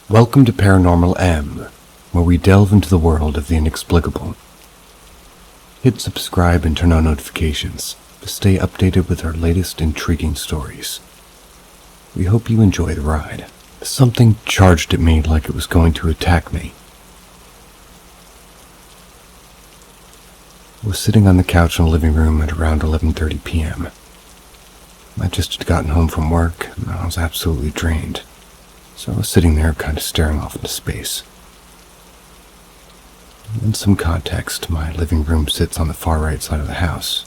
Welcome to Paranormal M, where we delve into the world of the inexplicable. Hit subscribe and turn on notifications to stay updated with our latest intriguing stories. We hope you enjoy the ride. Something charged at me like it was going to attack me. I was sitting on the couch in the living room at around 11:30 p.m. I just had gotten home from work and I was absolutely drained. So I was sitting there kind of staring off into space. In some context, my living room sits on the far right side of the house.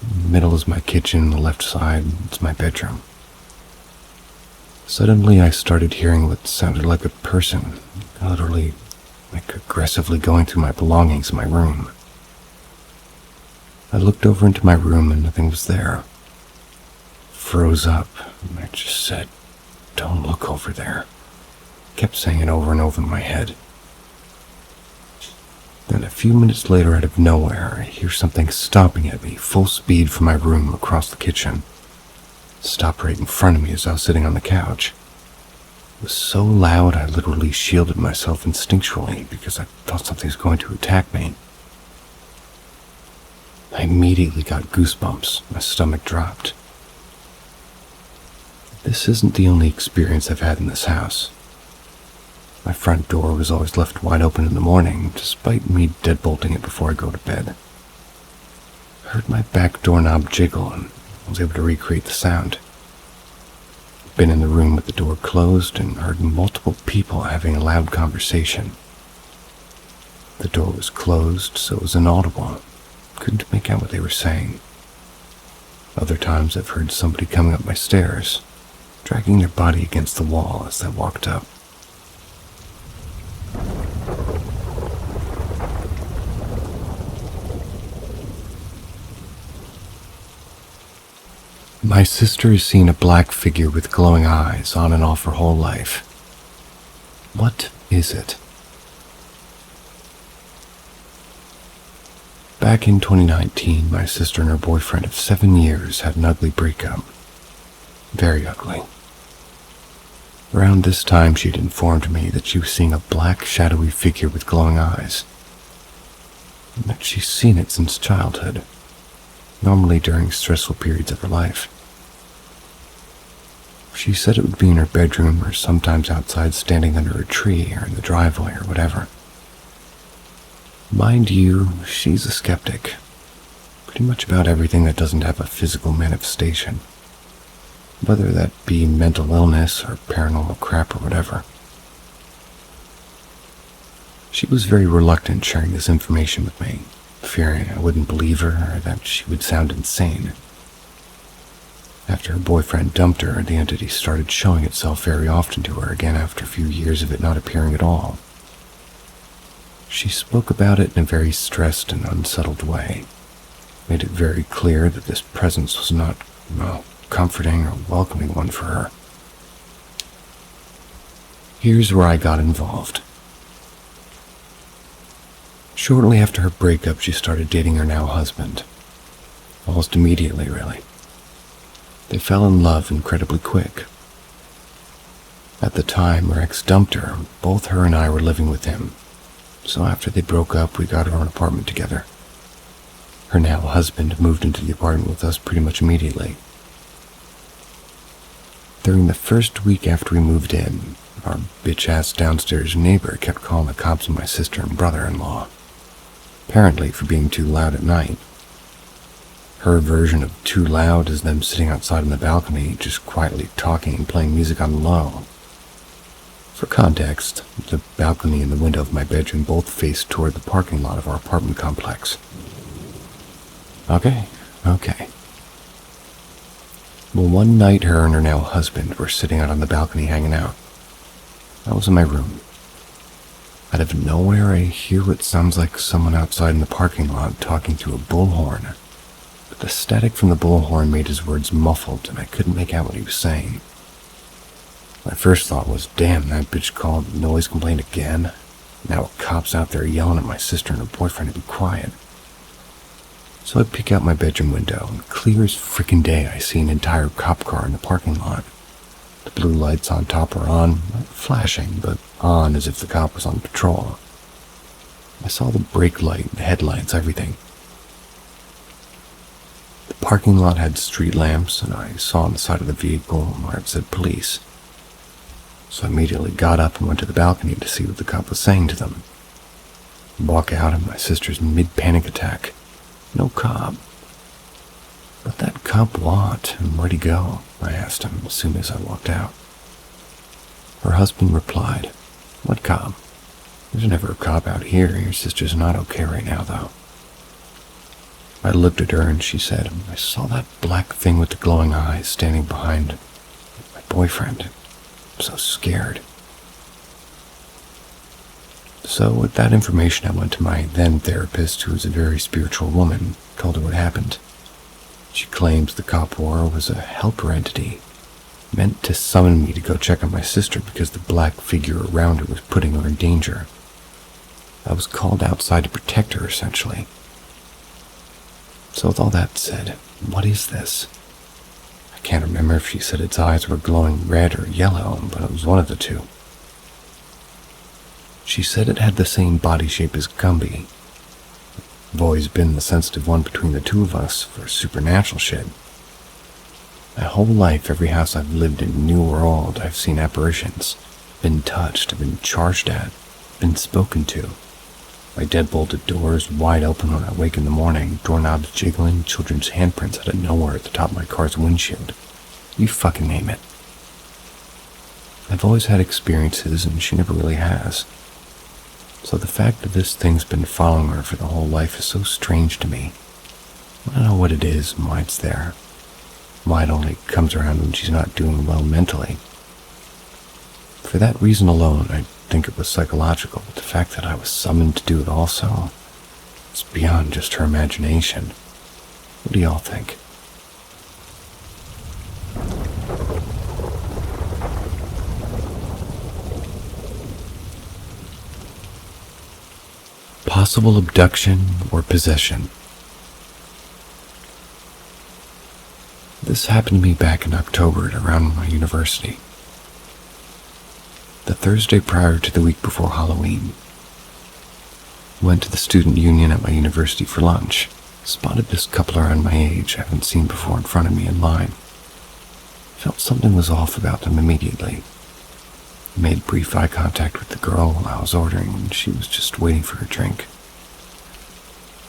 In the middle is my kitchen, the left side is my bedroom. Suddenly I started hearing what sounded like a person, literally, aggressively going through my belongings in my room. I looked over into my room and nothing was there. Froze up, and I just said, "Don't look over there." Kept saying it over and over in my head. Then a few minutes later, out of nowhere, I hear something stopping at me, full speed from my room across the kitchen. It stopped right in front of me as I was sitting on the couch. It was so loud I literally shielded myself instinctually because I thought something was going to attack me. I immediately got goosebumps. My stomach dropped. This isn't the only experience I've had in this house. My front door was always left wide open in the morning, despite me deadbolting it before I go to bed. I heard my back doorknob jiggle and I was able to recreate the sound. I've been in the room with the door closed and heard multiple people having a loud conversation. The door was closed, so it was inaudible. Couldn't make out what they were saying. Other times I've heard somebody coming up my stairs, dragging their body against the wall as they walked up. My sister has seen a black figure with glowing eyes on and off her whole life. What is it? Back in 2019, my sister and her boyfriend of 7 years had an ugly breakup. Very ugly. Around this time, she'd informed me that she was seeing a black, shadowy figure with glowing eyes, and that she's seen it since childhood, normally during stressful periods of her life. She said it would be in her bedroom or sometimes outside standing under a tree or in the driveway or whatever. Mind you, she's a skeptic, pretty much about everything that doesn't have a physical manifestation, whether that be mental illness or paranormal crap or whatever. She was very reluctant sharing this information with me, fearing I wouldn't believe her or that she would sound insane. After her boyfriend dumped her, the entity started showing itself very often to her again after a few years of it not appearing at all. She spoke about it in a very stressed and unsettled way, made it very clear that this presence was not, comforting or welcoming one for her. Here's where I got involved. Shortly after her breakup, she started dating her now husband. Almost immediately, really. They fell in love incredibly quick. At the time her ex dumped her, both her and I were living with him. So after they broke up, we got our own apartment together. Her now husband moved into the apartment with us pretty much immediately. During the first week after we moved in, our bitch-ass downstairs neighbor kept calling the cops on my sister and brother-in-law, apparently for being too loud at night. Her version of too loud is them sitting outside on the balcony, just quietly talking and playing music on the low. For context, the balcony and the window of my bedroom both face toward the parking lot of our apartment complex. Okay. Well, one night her and her now husband were sitting out on the balcony hanging out. I was in my room. Out of nowhere, I hear what sounds like someone outside in the parking lot talking through a bullhorn. But the static from the bullhorn made his words muffled, and I couldn't make out what he was saying. My first thought was, damn, that bitch called noise complaint again. Now a cop's out there yelling at my sister and her boyfriend to be quiet. So I peek out my bedroom window, and clear as frickin' day I see an entire cop car in the parking lot. The blue lights on top were on, not flashing, but on as if the cop was on patrol. I saw the brake light, the headlights, everything. The parking lot had street lamps, and I saw on the side of the vehicle where it said police. So I immediately got up and went to the balcony to see what the cop was saying to them. Walk out and my sister's mid-panic attack. No cop. What that cop want, and where'd he go? I asked him as soon as I walked out. Her husband replied, "What cop? There's never a cop out here. Your sister's not okay right now, though." I looked at her and she said, "I saw that black thing with the glowing eyes standing behind my boyfriend. I'm so scared." So with that information, I went to my then therapist, who was a very spiritual woman, told her what happened. She claims the cop wore was a helper entity, meant to summon me to go check on my sister because the black figure around her was putting her in danger. I was called outside to protect her, essentially. So with all that said, what is this? I can't remember if she said its eyes were glowing red or yellow, but it was one of the two. She said it had the same body shape as Gumby. I've always been the sensitive one between the two of us for supernatural shit. My whole life, every house I've lived in, new or old, I've seen apparitions, been touched, been charged at, been spoken to. My deadbolted doors wide open when I wake in the morning, doorknobs jiggling, children's handprints out of nowhere at the top of my car's windshield. You fucking name it. I've always had experiences, and she never really has. So the fact that this thing's been following her for the whole life is so strange to me. I don't know what it is and why it's there. Why it only comes around when she's not doing well mentally. For that reason alone, I think it was psychological, but the fact that I was summoned to do it also, it's beyond just her imagination. What do y'all think? Possible abduction or possession. This happened to me back in October at around my university. The Thursday prior to the week before Halloween. Went to the student union at my university for lunch. Spotted this couple around my age I haven't seen before in front of me in line. Felt something was off about them immediately. Made brief eye contact with the girl while I was ordering, and she was just waiting for her drink.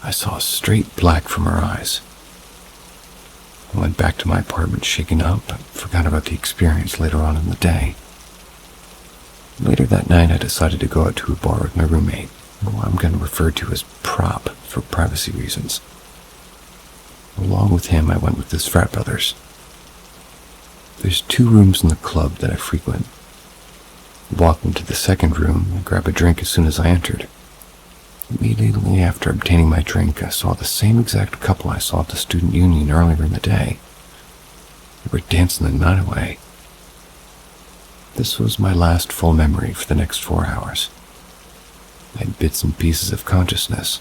I saw straight black from her eyes. I went back to my apartment shaken up and forgot about the experience later on in the day. Later that night, I decided to go out to a bar with my roommate, who I'm going to refer to as Prop for privacy reasons. Along with him, I went with his frat brothers. There's 2 rooms in the club that I frequent. Walked into the second room and grabbed a drink as soon as I entered. Immediately after obtaining my drink, I saw the same exact couple I saw at the student union earlier in the day. They were dancing the night away. This was my last full memory for the next 4 hours. I had bits and pieces of consciousness,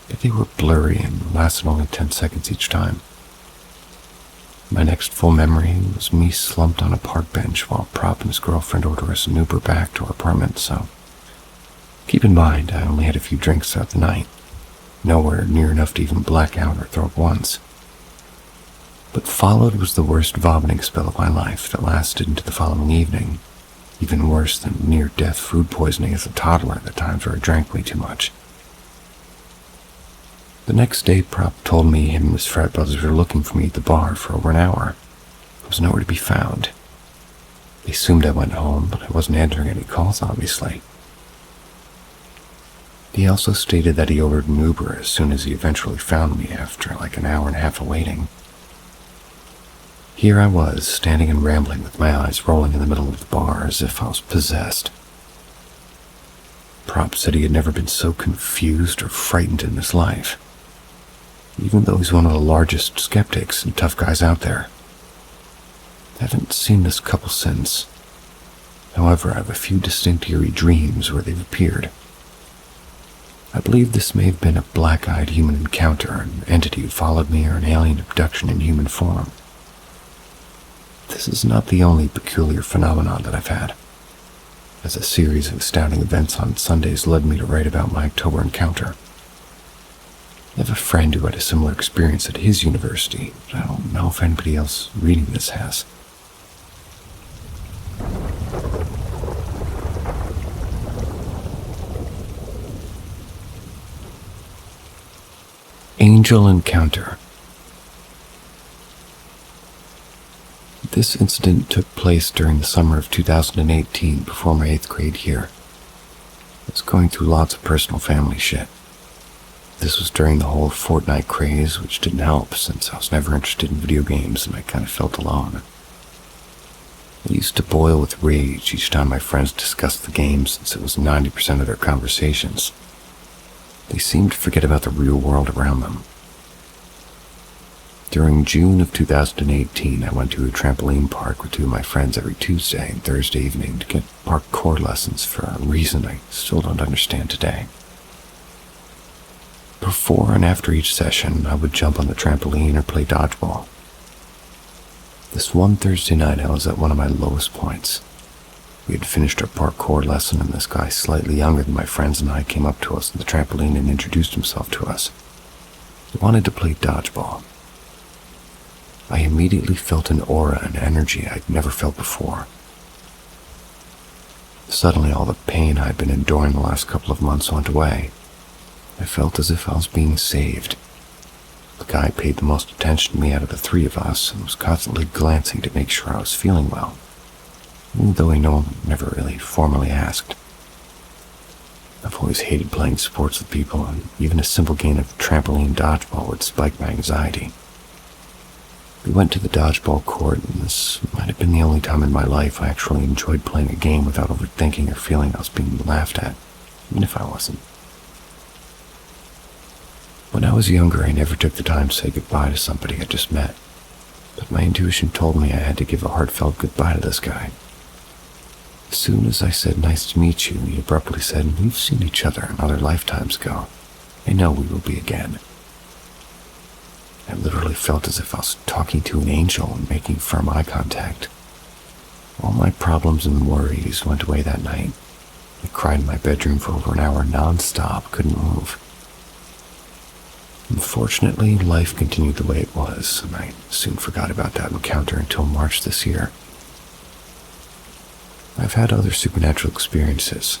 but they were blurry and lasted only 10 seconds each time. My next full memory was me slumped on a park bench while Prop and his girlfriend ordered us an Uber back to our apartment, so keep in mind I only had a few drinks throughout the night, nowhere near enough to even black out or throw up once. But followed was the worst vomiting spell of my life that lasted into the following evening, even worse than near-death food poisoning as a toddler at the times where I drank way too much. The next day, Prop told me him and his frat brothers were looking for me at the bar for over an hour. I was nowhere to be found. They assumed I went home, but I wasn't answering any calls, obviously. He also stated that he ordered an Uber as soon as he eventually found me after like an hour and a half of waiting. Here I was, standing and rambling with my eyes rolling in the middle of the bar as if I was possessed. Prop said he had never been so confused or frightened in his life, even though he's one of the largest skeptics and tough guys out there. I haven't seen this couple since. However, I have a few distinct eerie dreams where they've appeared. I believe this may have been a black-eyed human encounter, an entity who followed me, or an alien abduction in human form. this is not the only peculiar phenomenon that I've had, as a series of astounding events on Sundays led me to write about my October encounter. I have a friend who had a similar experience at his university, but I don't know if anybody else reading this has. Angel Encounter. This incident took place during the summer of 2018 before my 8th grade year. I was going through lots of personal family shit. This was during the whole Fortnite craze, which didn't help since I was never interested in video games and I kind of felt alone. I used to boil with rage each time my friends discussed the game since it was 90% of their conversations. They seemed to forget about the real world around them. During June of 2018, I went to a trampoline park with two of my friends every Tuesday and Thursday evening to get parkour lessons for a reason I still don't understand today. Before and after each session, I would jump on the trampoline or play dodgeball. This one Thursday night, I was at one of my lowest points. We had finished our parkour lesson and this guy slightly younger than my friends and I came up to us on the trampoline and introduced himself to us. He wanted to play dodgeball. I immediately felt an aura and energy I'd never felt before. Suddenly, all the pain I'd been enduring the last couple of months went away. I felt as if I was being saved. The guy paid the most attention to me out of the three of us and was constantly glancing to make sure I was feeling well, even though never really formally asked. I've always hated playing sports with people, and even a simple game of trampoline dodgeball would spike my anxiety. We went to the dodgeball court, and this might have been the only time in my life I actually enjoyed playing a game without overthinking or feeling I was being laughed at, even if I wasn't. When I was younger, I never took the time to say goodbye to somebody I just met, but my intuition told me I had to give a heartfelt goodbye to this guy. As soon as I said, "Nice to meet you," he abruptly said, "We've seen each other in other lifetimes ago. I know we will be again." I literally felt as if I was talking to an angel and making firm eye contact. All my problems and worries went away that night. I cried in my bedroom for over an hour non-stop, couldn't move. Unfortunately, life continued the way it was, and I soon forgot about that encounter until March this year. I've had other supernatural experiences,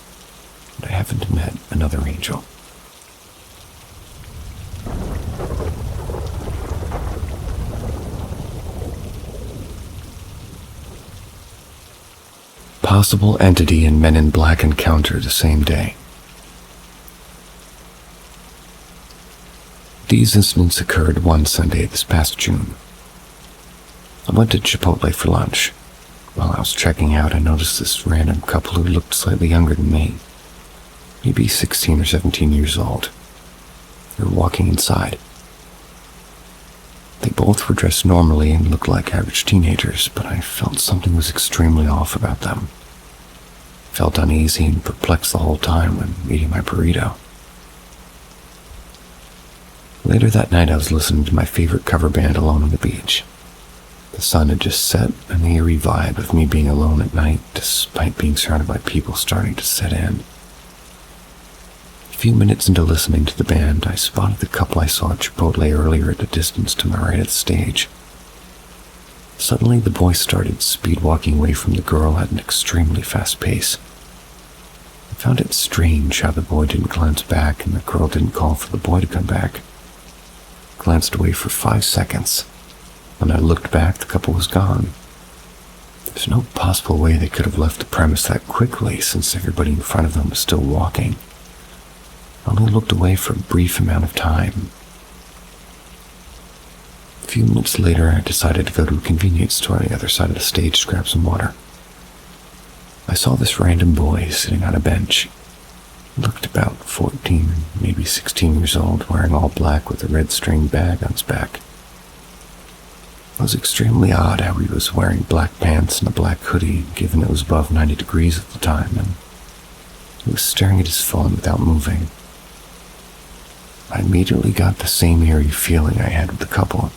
but I haven't met another angel. Possible entity and Men in Black encounter the same day. These incidents occurred one Sunday this past June. I went to Chipotle for lunch. While I was checking out, I noticed this random couple who looked slightly younger than me, maybe 16 or 17 years old. They were walking inside. They both were dressed normally and looked like average teenagers, but I felt something was extremely off about them. I felt uneasy and perplexed the whole time when eating my burrito. Later that night, I was listening to my favorite cover band alone on the beach. The sun had just set, and the eerie vibe of me being alone at night, despite being surrounded by people, starting to set in. A few minutes into listening to the band, I spotted the couple I saw at Chipotle earlier at a distance to my right of the stage. Suddenly, the boy started speed walking away from the girl at an extremely fast pace. I found it strange how the boy didn't glance back and the girl didn't call for the boy to come back. I glanced away for 5 seconds. When I looked back, the couple was gone. There's no possible way they could have left the premise that quickly, since everybody in front of them was still walking. I only looked away for a brief amount of time. A few minutes later, I decided to go to a convenience store on the other side of the stage to grab some water. I saw this random boy sitting on a bench. He looked about 14, maybe 16 years old, wearing all black with a red string bag on his back. It was extremely odd how he was wearing black pants and a black hoodie, given it was above 90 degrees at the time, and he was staring at his phone without moving. I immediately got the same eerie feeling I had with the couple.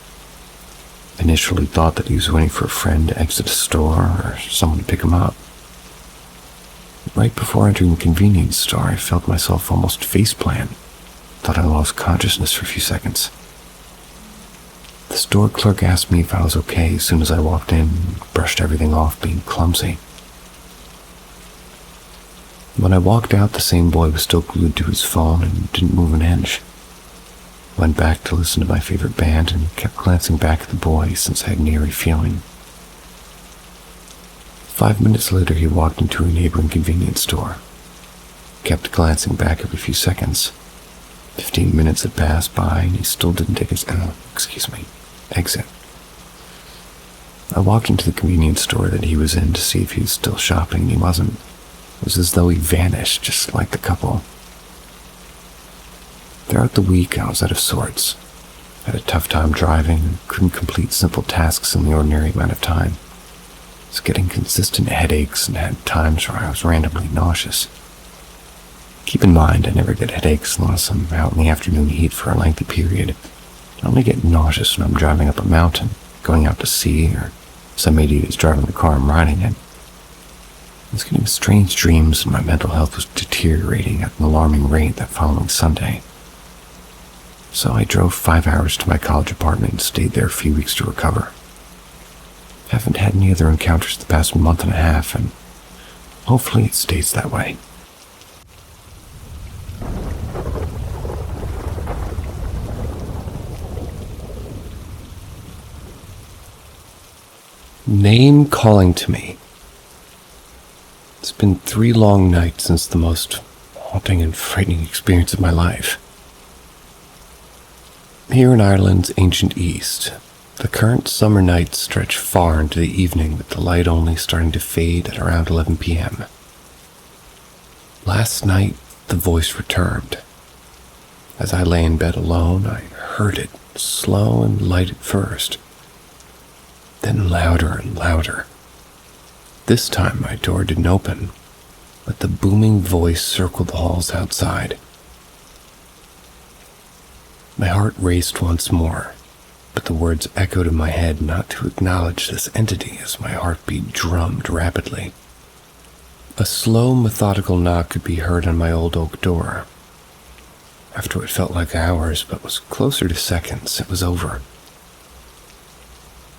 Initially thought that he was waiting for a friend to exit a store or someone to pick him up. Right before entering the convenience store, I felt myself almost faceplant. Thought I lost consciousness for a few seconds. The store clerk asked me if I was okay as soon as I walked in and brushed everything off being clumsy. When I walked out, the same boy was still glued to his phone and didn't move an inch. Went back to listen to my favorite band and kept glancing back at the boy since I had an eerie feeling. 5 minutes later, he walked into a neighboring convenience store. Kept glancing back every few seconds. 15 minutes had passed by and he still didn't take his exit. I walked into the convenience store that he was in to see if he was still shopping, and he wasn't. It was as though he vanished, just like the couple. Throughout the week, I was out of sorts. Had a tough time driving and couldn't complete simple tasks in the ordinary amount of time. I was getting consistent headaches and had times where I was randomly nauseous. Keep in mind, I never get headaches unless I'm out in the afternoon heat for a lengthy period. I only get nauseous when I'm driving up a mountain, going out to sea, or some idiot is driving the car I'm riding in. I was getting strange dreams and my mental health was deteriorating at an alarming rate that following Sunday. So I drove 5 hours to my college apartment and stayed there a few weeks to recover. Haven't had any other encounters the past month and a half, and hopefully it stays that way. Name calling to me. It's been 3 long nights since the most haunting and frightening experience of my life. Here in Ireland's ancient East, the current summer nights stretch far into the evening with the light only starting to fade at around 11 p.m. Last night, the voice returned. As I lay in bed alone, I heard it, slow and light at first, then louder and louder. This time my door didn't open, but the booming voice circled the halls outside. My heart raced once more, but the words echoed in my head not to acknowledge this entity as my heartbeat drummed rapidly. A slow, methodical knock could be heard on my old oak door. After what felt like hours but was closer to seconds, it was over.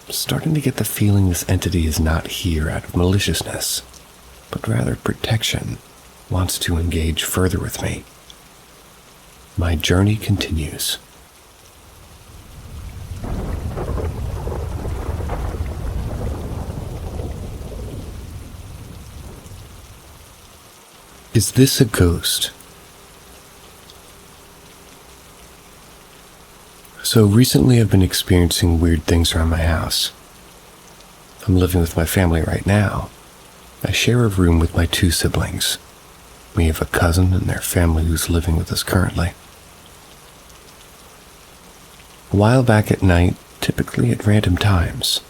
I'm starting to get the feeling this entity is not here out of maliciousness, but rather protection, wants to engage further with me. My journey continues. Is this a ghost? So recently I've been experiencing weird things around my house. I'm living with my family right now. I share a room with my 2 siblings. We have a cousin and their family who's living with us currently. A while back at night, typically at random times,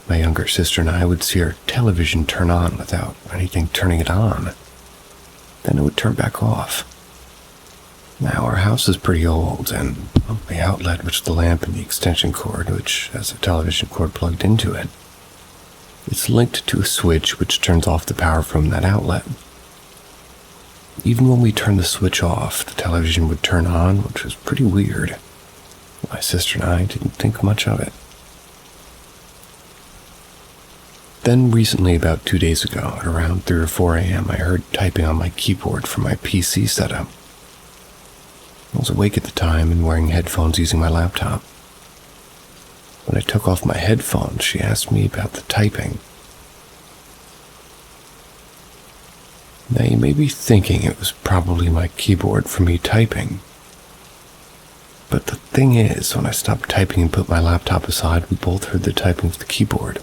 my younger sister and I would see our television turn on without anything turning it on. Then it would turn back off. Now our house is pretty old, and the outlet, which the lamp and the extension cord, which has a television cord plugged into it, it's linked to a switch which turns off the power from that outlet. Even when we turned the switch off, the television would turn on, which was pretty weird. My sister and I didn't think much of it. Then recently, about 2 days ago, at around 3 or 4 a.m., I heard typing on my keyboard from my PC setup. I was awake at the time and wearing headphones using my laptop. When I took off my headphones, she asked me about the typing. Now you may be thinking it was probably my keyboard for me typing. But the thing is, when I stopped typing and put my laptop aside, we both heard the typing of the keyboard.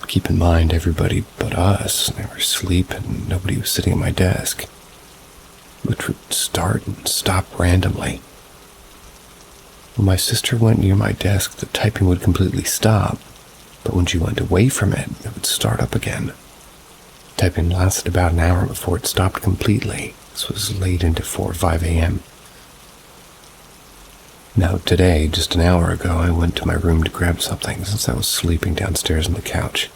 Keep in mind, everybody but us, they were asleep and nobody was sitting at my desk, which would start and stop randomly. When my sister went near my desk, the typing would completely stop, but when she went away from it, it would start up again. Typing lasted about an hour before it stopped completely. This was late into 4 or 5 a.m. Now today, just an hour ago, I went to my room to grab something since I was sleeping downstairs on the couch.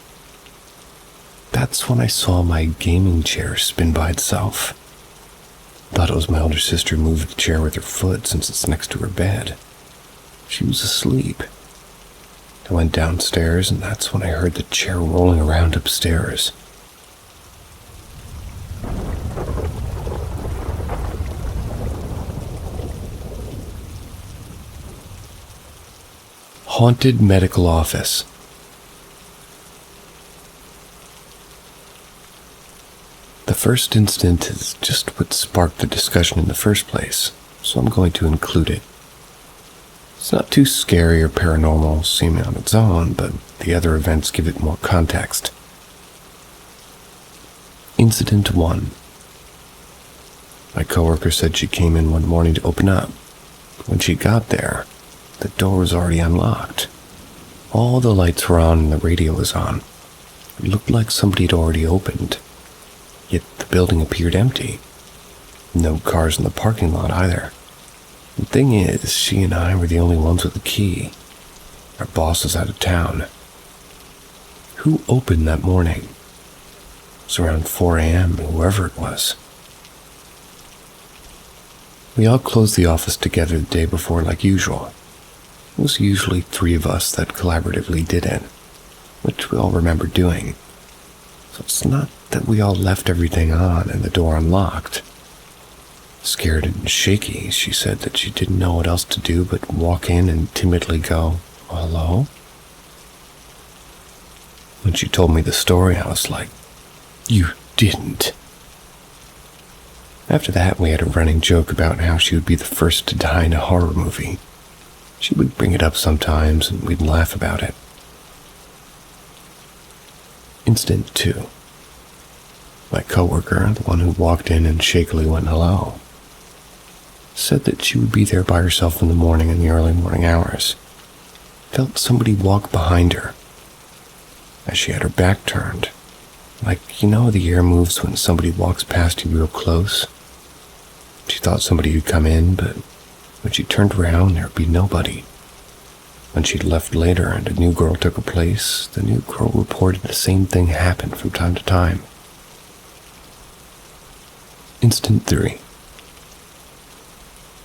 That's when I saw my gaming chair spin by itself. Thought it was my older sister moved the chair with her foot since it's next to her bed. She was asleep. I went downstairs and that's when I heard the chair rolling around upstairs. Haunted medical office. The first incident is just what sparked the discussion in the first place, so I'm going to include it. It's not too scary or paranormal seeming on its own, but the other events give it more context. Incident 1. My coworker said she came in one morning to open up. When she got there, the door was already unlocked. All the lights were on and the radio was on. It looked like somebody had already opened. Yet the building appeared empty. No cars in the parking lot either. The thing is, she and I were the only ones with the key. Our boss was out of town. Who opened that morning? It was around 4 a.m., whoever it was. We all closed the office together the day before like usual. It was usually 3 of us that collaboratively did it, which we all remember doing. So it's not that we all left everything on and the door unlocked. Scared and shaky, she said that she didn't know what else to do but walk in and timidly go, "Hello?" When she told me the story, I was like, "You didn't." After that, we had a running joke about how she would be the first to die in a horror movie. She would bring it up sometimes, and we'd laugh about it. Incident 2. My coworker, the one who walked in and shakily went hello, said that she would be there by herself in the morning in the early morning hours. Felt somebody walk behind her as she had her back turned. Like, you know, the air moves when somebody walks past you real close. She thought somebody had come in, but when she turned around, there would be nobody. When she left later and a new girl took her place, the new girl reported the same thing happened from time to time. Incident 3.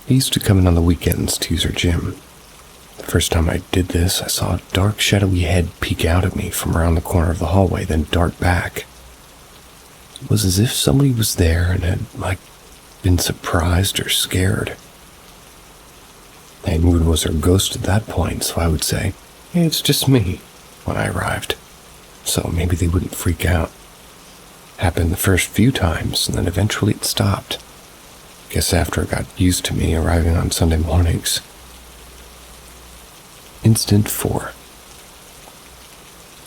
I used to come in on the weekends to use her gym. The first time I did this, I saw a dark, shadowy head peek out at me from around the corner of the hallway, then dart back. It was as if somebody was there and had, been surprised or scared. I knew it was her ghost at that point, so I would say, "Hey, it's just me," when I arrived. So maybe they wouldn't freak out. Happened the first few times, and then eventually it stopped. Guess after it got used to me arriving on Sunday mornings. Incident 4.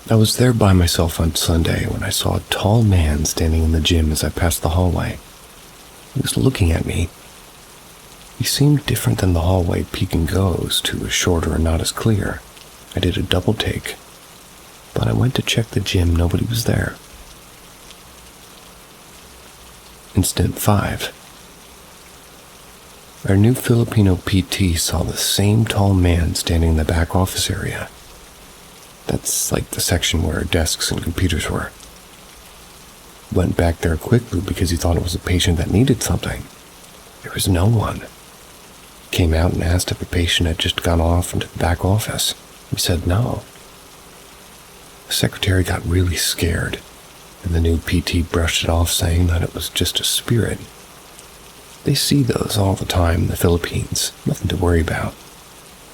I was there by myself on Sunday when I saw a tall man standing in the gym as I passed the hallway. He was looking at me. He seemed different than the hallway peek and goes, to a shorter and not as clear. I did a double take, but I went to check the gym, nobody was there. Incident 5. Our new Filipino PT saw the same tall man standing in the back office area. That's like the section where desks and computers were. Went back there quickly because he thought it was a patient that needed something. There was no one. Came out and asked if a patient had just gone off into the back office. We said no. The secretary got really scared, and the new PT brushed it off, saying that it was just a spirit. They see those all the time in the Philippines, nothing to worry about.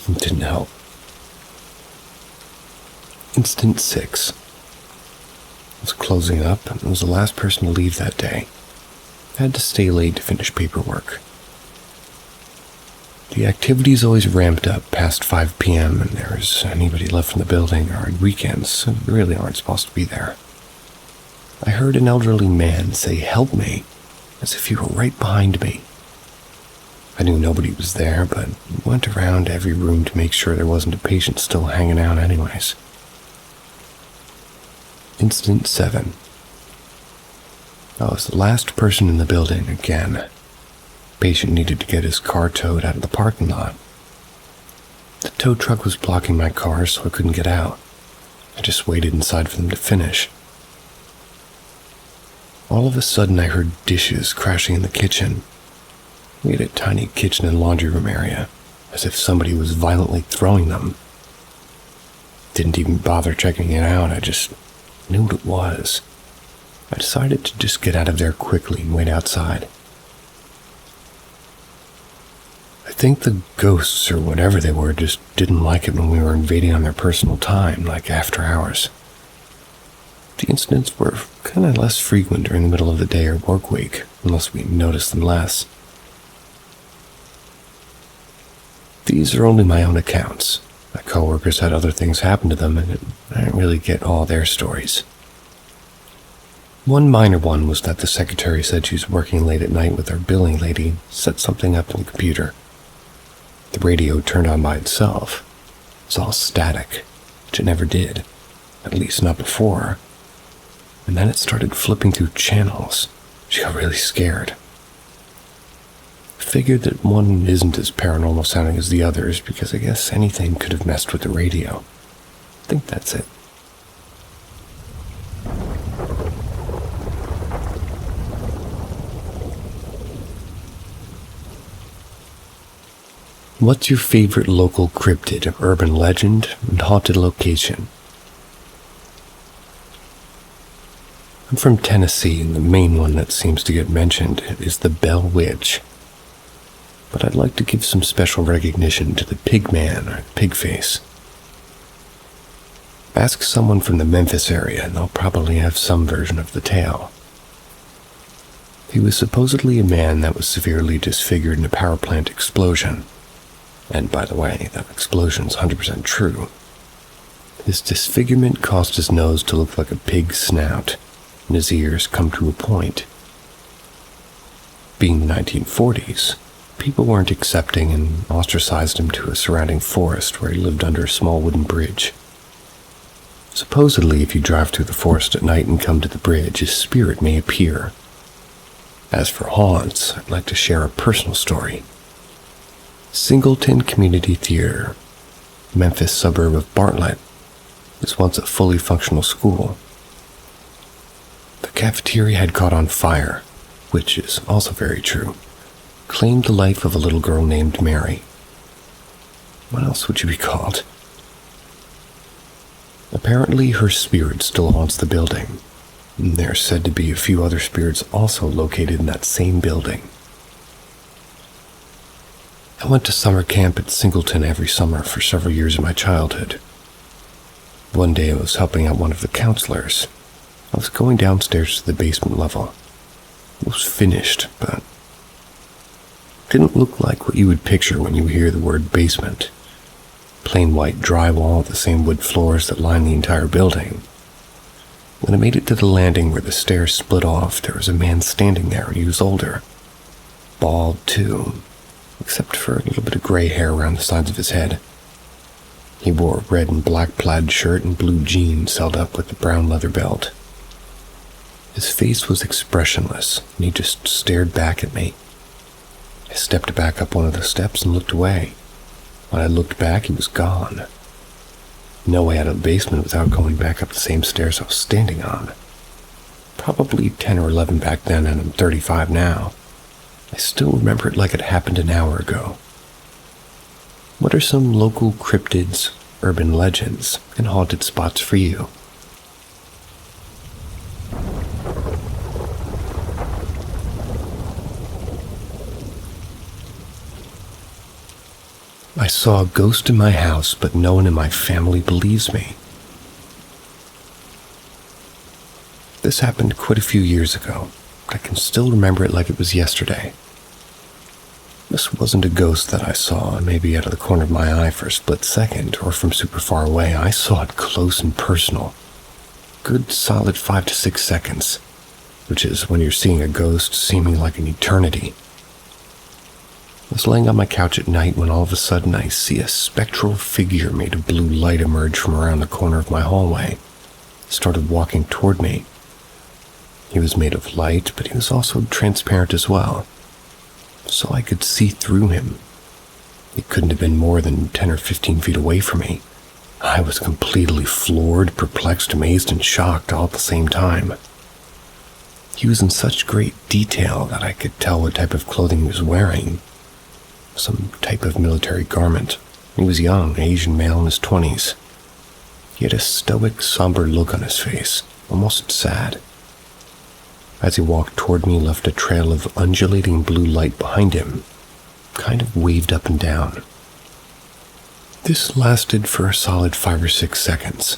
It didn't help. Incident 6. I was closing up and was the last person to leave that day. I had to stay late to finish paperwork. The activities always ramped up past 5 p.m. and there was anybody left in the building or on weekends, so they really aren't supposed to be there. I heard an elderly man say, "Help me," as if he were right behind me. I knew nobody was there, but went around every room to make sure there wasn't a patient still hanging out anyways. Incident 7. I was the last person in the building again. Patient needed to get his car towed out of the parking lot. The tow truck was blocking my car, so I couldn't get out. I just waited inside for them to finish. All of a sudden, I heard dishes crashing in the kitchen. We had a tiny kitchen and laundry room area, as if somebody was violently throwing them. Didn't even bother checking it out, I just knew what it was. I decided to just get out of there quickly and wait outside. I think the ghosts, or whatever they were, just didn't like it when we were invading on their personal time, like after hours. The incidents were kind of less frequent during the middle of the day or work week, unless we noticed them less. These are only my own accounts. My coworkers had other things happen to them, and I didn't really get all their stories. One minor one was that the secretary said she was working late at night with our billing lady, set something up in the computer. The radio turned on by itself. It was all static, which it never did, at least not before. And then it started flipping through channels. She got really scared. Figured that one isn't as paranormal sounding as the others because I guess anything could have messed with the radio. I think that's it. What's your favorite local cryptid, urban legend, and haunted location? I'm from Tennessee, and the main one that seems to get mentioned is the Bell Witch. But I'd like to give some special recognition to the Pig Man or Pig Face. Ask someone from the Memphis area and they'll probably have some version of the tale. He was supposedly a man that was severely disfigured in a power plant explosion. And by the way, that explosion's 100% true. His disfigurement caused his nose to look like a pig's snout, and his ears come to a point. Being the 1940s, people weren't accepting and ostracized him to a surrounding forest where he lived under a small wooden bridge. Supposedly, if you drive through the forest at night and come to the bridge, his spirit may appear. As for haunts, I'd like to share a personal story. Singleton Community Theater, Memphis suburb of Bartlett, was once a fully functional school. The cafeteria had caught on fire, which is also very true. Claimed the life of a little girl named Mary. What else would you be called? Apparently her spirit still haunts the building. There's said to be a few other spirits also located in that same building. I went to summer camp at Singleton every summer for several years of my childhood. One day I was helping out one of the counselors. I was going downstairs to the basement level. It was finished, but didn't look like what you would picture when you hear the word basement. Plain white drywall with the same wood floors that line the entire building. When I made it to the landing where the stairs split off, there was a man standing there, and he was older. Bald, too, except for a little bit of gray hair around the sides of his head. He wore a red and black plaid shirt and blue jeans held up with a brown leather belt. His face was expressionless, and he just stared back at me. I stepped back up one of the steps and looked away. When I looked back, he was gone. No way out of the basement without going back up the same stairs I was standing on. Probably 10 or 11 back then, and I'm 35 now. I still remember it like it happened an hour ago. What are some local cryptids, urban legends, and haunted spots for you? I saw a ghost in my house, but no one in my family believes me. This happened quite a few years ago. I can still remember it like it was yesterday. This wasn't a ghost that I saw, maybe out of the corner of my eye for a split second, or from super far away. I saw it close and personal. Good solid 5 to 6 seconds, which is when you're seeing a ghost seeming like an eternity. I was laying on my couch at night when all of a sudden I see a spectral figure made of blue light emerge from around the corner of my hallway. It started walking toward me. He was made of light, but he was also transparent as well, so I could see through him. It couldn't have been more than 10 or 15 feet away from me. I was completely floored, perplexed, amazed, and shocked all at the same time. He was in such great detail that I could tell what type of clothing he was wearing. Some type of military garment. He was young, Asian male in his 20s. He had a stoic, somber look on his face, almost sad. As he walked toward me, he left a trail of undulating blue light behind him, kind of waved up and down. This lasted for a solid 5 or 6 seconds.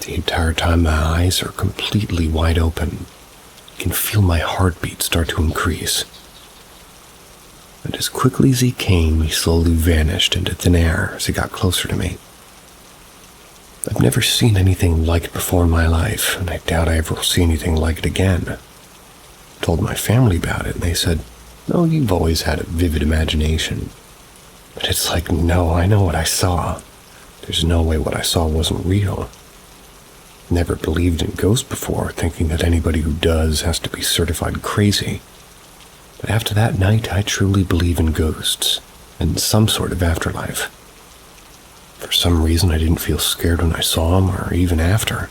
The entire time my eyes are completely wide open. I can feel my heartbeat start to increase. And as quickly as he came, he slowly vanished into thin air as he got closer to me. I've never seen anything like it before in my life, and I doubt I ever will see anything like it again. I told my family about it, and they said, "No, you've always had a vivid imagination." But it's like, no, I know what I saw. There's no way what I saw wasn't real. Never believed in ghosts before, thinking that anybody who does has to be certified crazy. But after that night, I truly believe in ghosts, and some sort of afterlife. For some reason, I didn't feel scared when I saw him, or even after.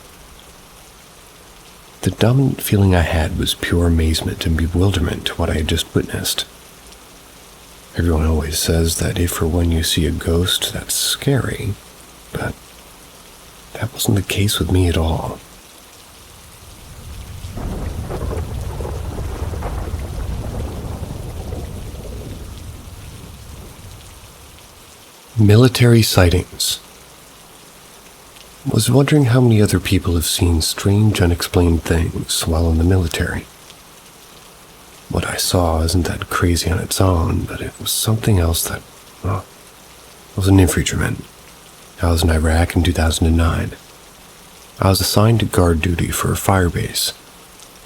The dominant feeling I had was pure amazement and bewilderment to what I had just witnessed. Everyone always says that if or when you see a ghost, that's scary, but that wasn't the case with me at all. Military sightings. Was wondering how many other people have seen strange, unexplained things while in the military. What I saw isn't that crazy on its own, but it was something else that, I was an infantryman. I was in Iraq in 2009. I was assigned to guard duty for a fire base.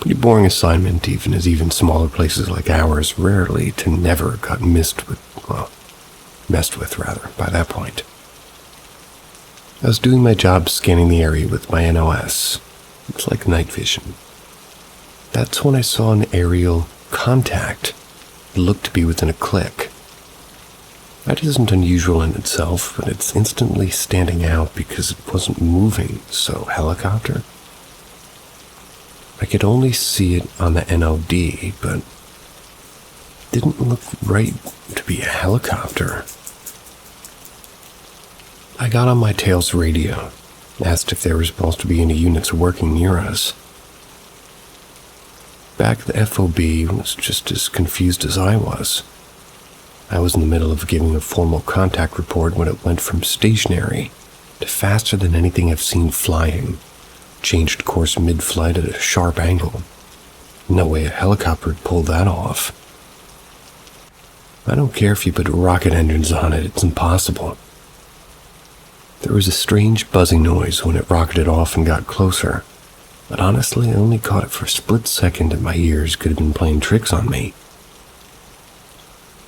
Pretty boring assignment, even smaller places like ours rarely to never got messed with by that point. I was doing my job scanning the area with my NOS. It's like night vision. That's when I saw an aerial contact. It looked to be within a click. That isn't unusual in itself, but it's instantly standing out because it wasn't moving, so helicopter? I could only see it on the NOD, but it didn't look right to be a helicopter. I got on my tail's radio, asked if there were supposed to be any units working near us. Back at the FOB was just as confused as I was. I was in the middle of giving a formal contact report when it went from stationary to faster than anything I've seen flying. Changed course mid-flight at a sharp angle. No way a helicopter would pull that off. I don't care if you put rocket engines on it, it's impossible. There was a strange buzzing noise when it rocketed off and got closer, but honestly I only caught it for a split second and my ears could have been playing tricks on me.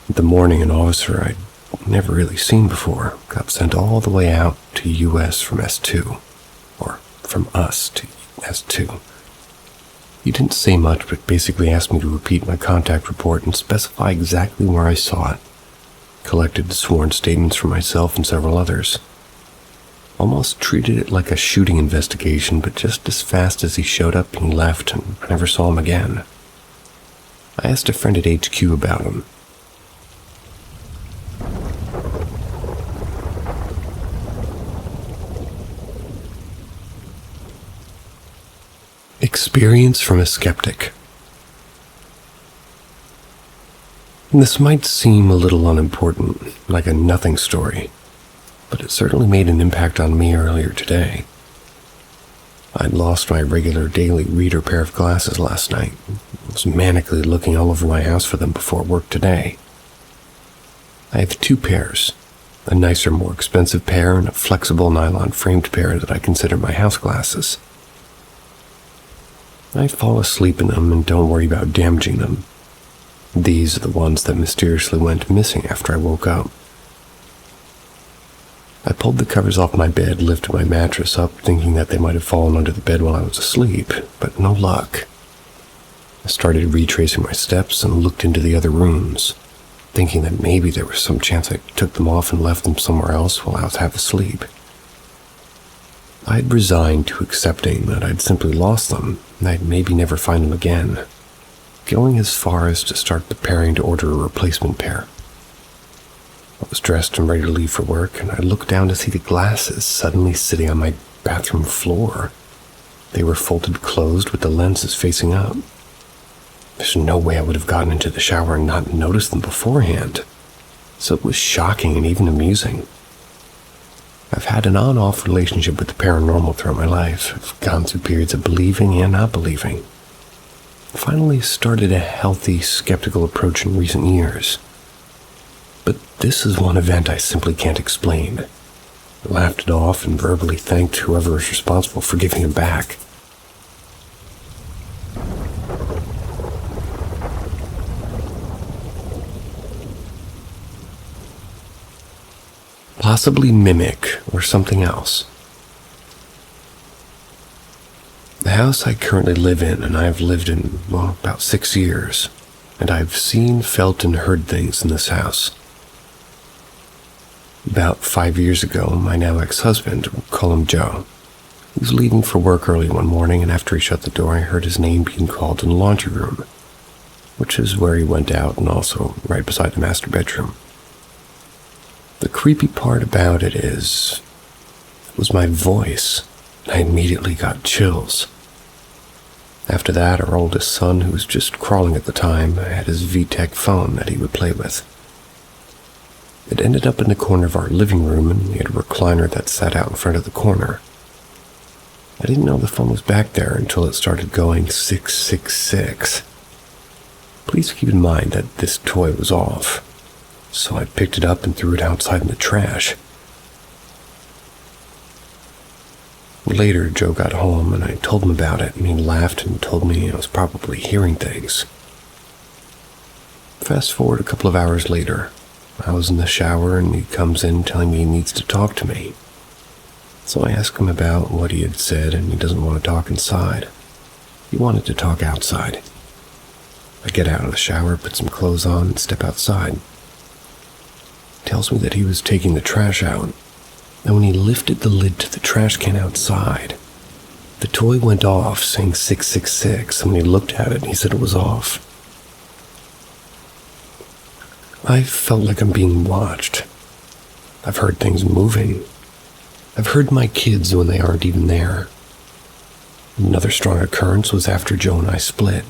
The morning, an officer I'd never really seen before got sent all the way out to US from S2, or from us to S2. He didn't say much, but basically asked me to repeat my contact report and specify exactly where I saw it. Collected sworn statements from myself and several others. Almost treated it like a shooting investigation, but just as fast as he showed up, he left, and I never saw him again. I asked a friend at HQ about him. Experience from a skeptic. This might seem a little unimportant, like a nothing story, but it certainly made an impact on me earlier today. I'd lost my regular daily reader pair of glasses last night. I was manically looking all over my house for them before work today. I have 2 pairs, a nicer, more expensive pair and a flexible nylon framed pair that I consider my house glasses. I fall asleep in them and don't worry about damaging them. These are the ones that mysteriously went missing after I woke up. I pulled the covers off my bed, lifted my mattress up, thinking that they might have fallen under the bed while I was asleep, but no luck. I started retracing my steps and looked into the other rooms. thinking that maybe there was some chance I took them off and left them somewhere else while I was half asleep. I'd resigned to accepting that I'd simply lost them and I'd maybe never find them again, going as far as to start preparing to order a replacement pair. I was dressed and ready to leave for work, and I looked down to see the glasses suddenly sitting on my bathroom floor. They were folded closed with the lenses facing up. There's no way I would have gotten into the shower and not noticed them beforehand, so it was shocking and even amusing. I've had an on-off relationship with the paranormal throughout my life. I've gone through periods of believing and not believing. Finally started a healthy, skeptical approach in recent years. But this is one event I simply can't explain. I laughed it off and verbally thanked whoever was responsible for giving it back. Possibly mimic or something else. The house I currently live in, and I've lived in, about 6 years, and I've seen, felt, and heard things in this house. About 5 years ago, my now ex-husband, we'll call him Joe, he was leaving for work early one morning, and after he shut the door, I heard his name being called in the laundry room, which is where he went out and also right beside the master bedroom. The creepy part about it was my voice, and I immediately got chills. After that, our oldest son, who was just crawling at the time, had his VTech phone that he would play with. It ended up in the corner of our living room, and we had a recliner that sat out in front of the corner. I didn't know the phone was back there until it started going 666. Please keep in mind that this toy was off, so I picked it up and threw it outside in the trash. Later, Joe got home, and I told him about it, and he laughed and told me I was probably hearing things. Fast forward a couple of hours later, I was in the shower, and he comes in telling me he needs to talk to me. So I asked him about what he had said, and he doesn't want to talk inside. He wanted to talk outside. I get out of the shower, put some clothes on, and step outside. He tells me that he was taking the trash out, and when he lifted the lid to the trash can outside, the toy went off saying 666, and when he looked at it, he said it was off. I felt like I'm being watched. I've heard things moving. I've heard my kids when they aren't even there. Another strong occurrence was after Joe and I split.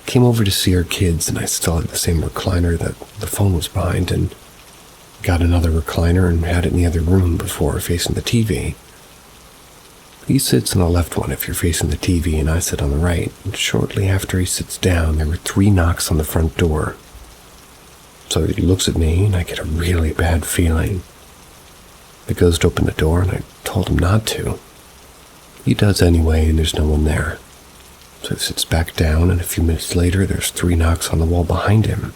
Came over to see our kids, and I still had the same recliner that the phone was behind, and got another recliner and had it in the other room before facing the TV. He sits on the left one if you're facing the TV, and I sit on the right, and shortly after he sits down, there were 3 knocks on the front door. So he looks at me, and I get a really bad feeling. The ghost opened the door, and I told him not to. He does anyway, and there's no one there. So he sits back down, and a few minutes later, there's 3 knocks on the wall behind him.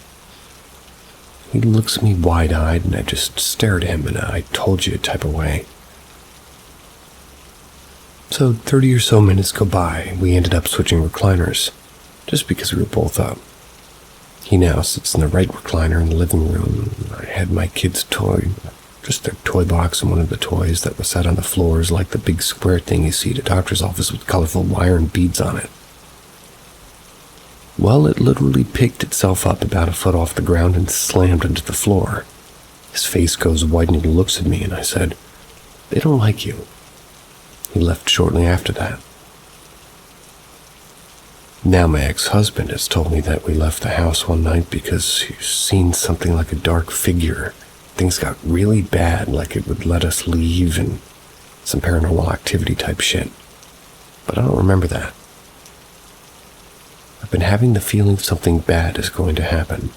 He looks at me wide-eyed, and I just stare at him in a "I told you" type of way. So 30 or so minutes go by. We ended up switching recliners, just because we were both up. He now sits in the right recliner in the living room. I had my kids' toy, just their toy box, and one of the toys that was set on the floor is like the big square thing you see at a doctor's office with colorful wire and beads on it. Well, it literally picked itself up about a foot off the ground and slammed into the floor. His face goes white and he looks at me, and I said, "They don't like you." He left shortly after that. Now my ex-husband has told me that we left the house one night because he's seen something like a dark figure. Things got really bad, like it would let us leave and some paranormal activity type shit. But I don't remember that. I've been having the feeling something bad is going to happen.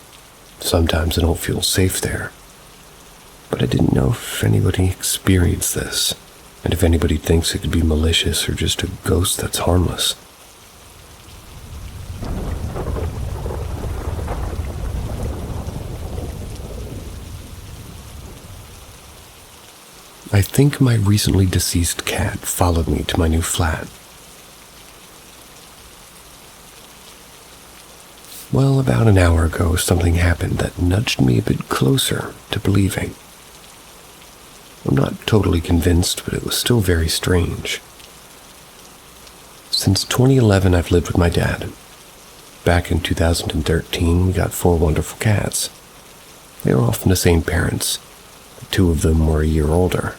Sometimes I don't feel safe there. But I didn't know if anybody experienced this, and if anybody thinks it could be malicious or just a ghost that's harmless. I think my recently deceased cat followed me to my new flat. Well, about an hour ago, something happened that nudged me a bit closer to believing. I'm not totally convinced, but it was still very strange. Since 2011, I've lived with my dad. Back in 2013, we got 4 wonderful cats. They were all from the same parents. The 2 of them were a year older.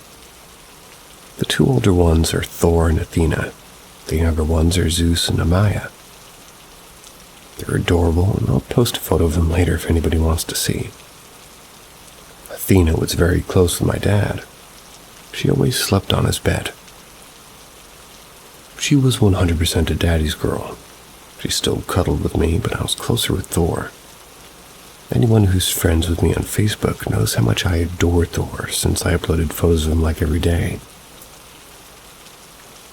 The 2 older ones are Thor and Athena. The younger ones are Zeus and Amaya. They're adorable, and I'll post a photo of them later if anybody wants to see. Athena was very close with my dad. She always slept on his bed. She was 100% a daddy's girl. She still cuddled with me, but I was closer with Thor. Anyone who's friends with me on Facebook knows how much I adore Thor since I uploaded photos of him like every day.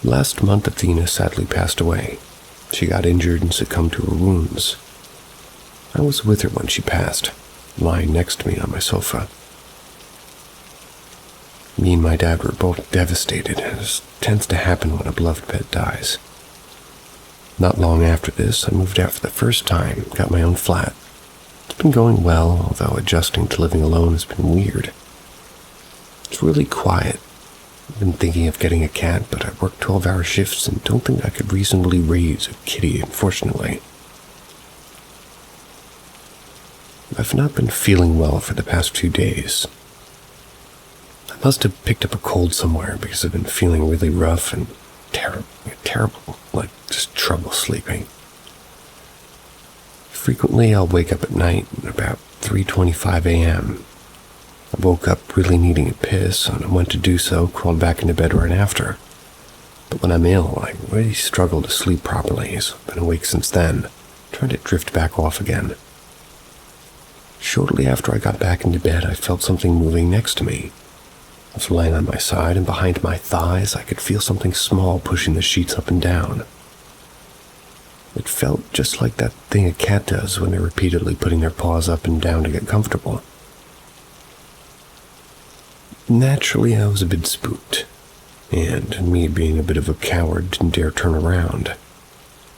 Last month, Athena sadly passed away. She got injured and succumbed to her wounds. I was with her when she passed, lying next to me on my sofa. Me and my dad were both devastated, as tends to happen when a beloved pet dies. Not long after this, I moved out for the first time, got my own flat. It's been going well, although adjusting to living alone has been weird. It's really quiet. I've been thinking of getting a cat, but I work 12-hour shifts and don't think I could reasonably raise a kitty, unfortunately. I've not been feeling well for the past few days. I must have picked up a cold somewhere because I've been feeling really rough and terrible, like just trouble sleeping. Frequently, I'll wake up at night at about 3:25 a.m. I woke up really needing a piss, and I went to do so, crawled back into bed right after. But when I'm ill, I really struggle to sleep properly, so I've been awake since then, trying to drift back off again. Shortly after I got back into bed, I felt something moving next to me. I was laying on my side, and behind my thighs, I could feel something small pushing the sheets up and down. It felt just like that thing a cat does when they're repeatedly putting their paws up and down to get comfortable. Naturally, I was a bit spooked, and me being a bit of a coward didn't dare turn around.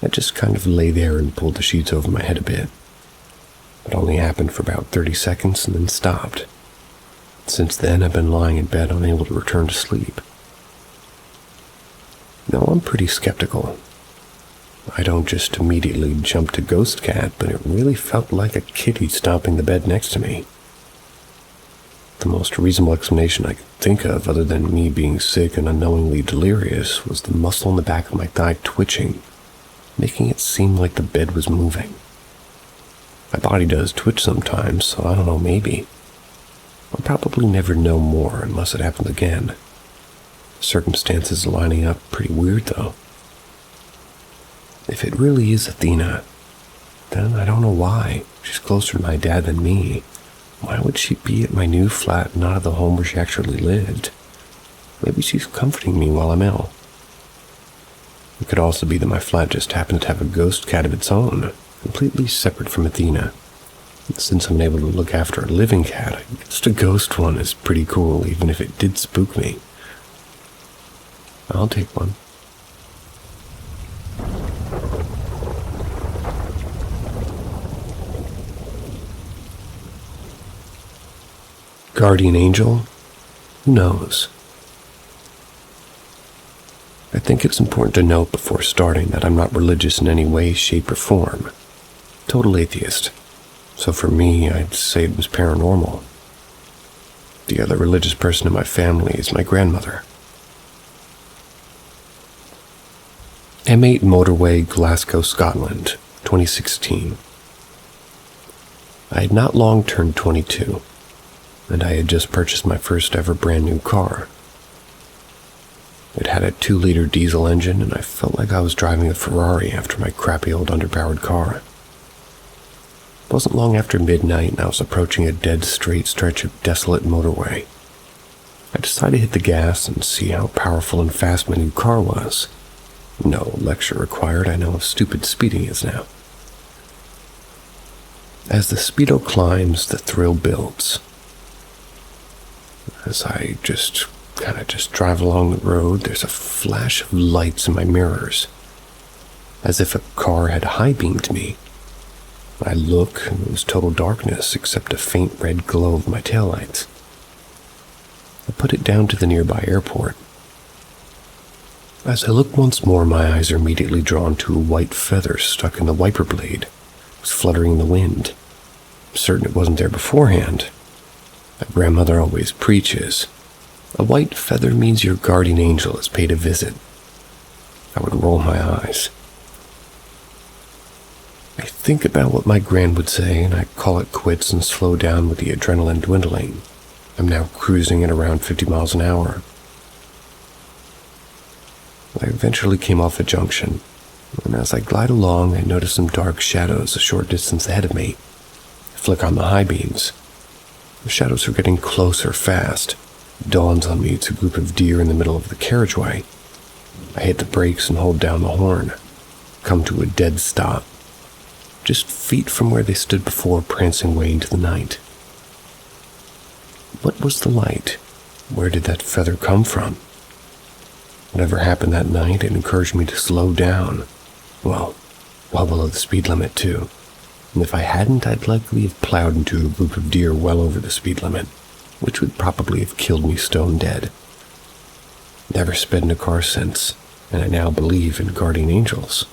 I just kind of lay there and pulled the sheets over my head a bit. It only happened for about 30 seconds and then stopped. Since then, I've been lying in bed unable to return to sleep. Now, I'm pretty skeptical. I don't just immediately jump to ghost cat, but it really felt like a kitty stomping the bed next to me. The most reasonable explanation I could think of, other than me being sick and unknowingly delirious, was the muscle in the back of my thigh twitching, making it seem like the bed was moving. My body does twitch sometimes, so I don't know, maybe. I'll probably never know more unless it happens again. Circumstances lining up pretty weird, though. If it really is Athena, then I don't know why. She's closer to my dad than me. Why would she be at my new flat, not at the home where she actually lived? Maybe she's comforting me while I'm ill. It could also be that my flat just happened to have a ghost cat of its own, completely separate from Athena. And since I'm able to look after a living cat, I guess the ghost one is pretty cool, even if it did spook me. I'll take one. Guardian angel? Who knows? I think it's important to note before starting that I'm not religious in any way, shape, or form. Total atheist. So for me, I'd say it was paranormal. The other religious person in my family is my grandmother. M8 Motorway, Glasgow, Scotland, 2016. I had not long turned 22, and I had just purchased my first ever brand new car. It had a 2-liter diesel engine, and I felt like I was driving a Ferrari after my crappy old underpowered car. It wasn't long after midnight, and I was approaching a dead straight stretch of desolate motorway. I decided to hit the gas and see how powerful and fast my new car was. No lecture required, I know how stupid speeding is now. As the speedo climbs, the thrill builds. As I just drive along the road, there's a flash of lights in my mirrors, as if a car had high-beamed me. I look, and it was total darkness except a faint red glow of my taillights. I put it down to the nearby airport. As I look once more, my eyes are immediately drawn to a white feather stuck in the wiper blade. It was fluttering in the wind. I'm certain it wasn't there beforehand. My grandmother always preaches, a white feather means your guardian angel has paid a visit. I would roll my eyes. I think about what my gran would say, and I call it quits and slow down with the adrenaline dwindling. I'm now cruising at around 50 miles an hour. I eventually came off a junction, and as I glide along, I notice some dark shadows a short distance ahead of me. I flick on the high beams. The shadows are getting closer fast. It dawns on me it's a group of deer in the middle of the carriageway. I hit the brakes and hold down the horn. Come to a dead stop, just feet from where they stood before, prancing away into the night. What was the light? Where did that feather come from? Whatever happened that night, it encouraged me to slow down. Well below the speed limit too. And if I hadn't, I'd likely have plowed into a group of deer well over the speed limit, which would probably have killed me stone dead. Never sped in a car since, and I now believe in guardian angels.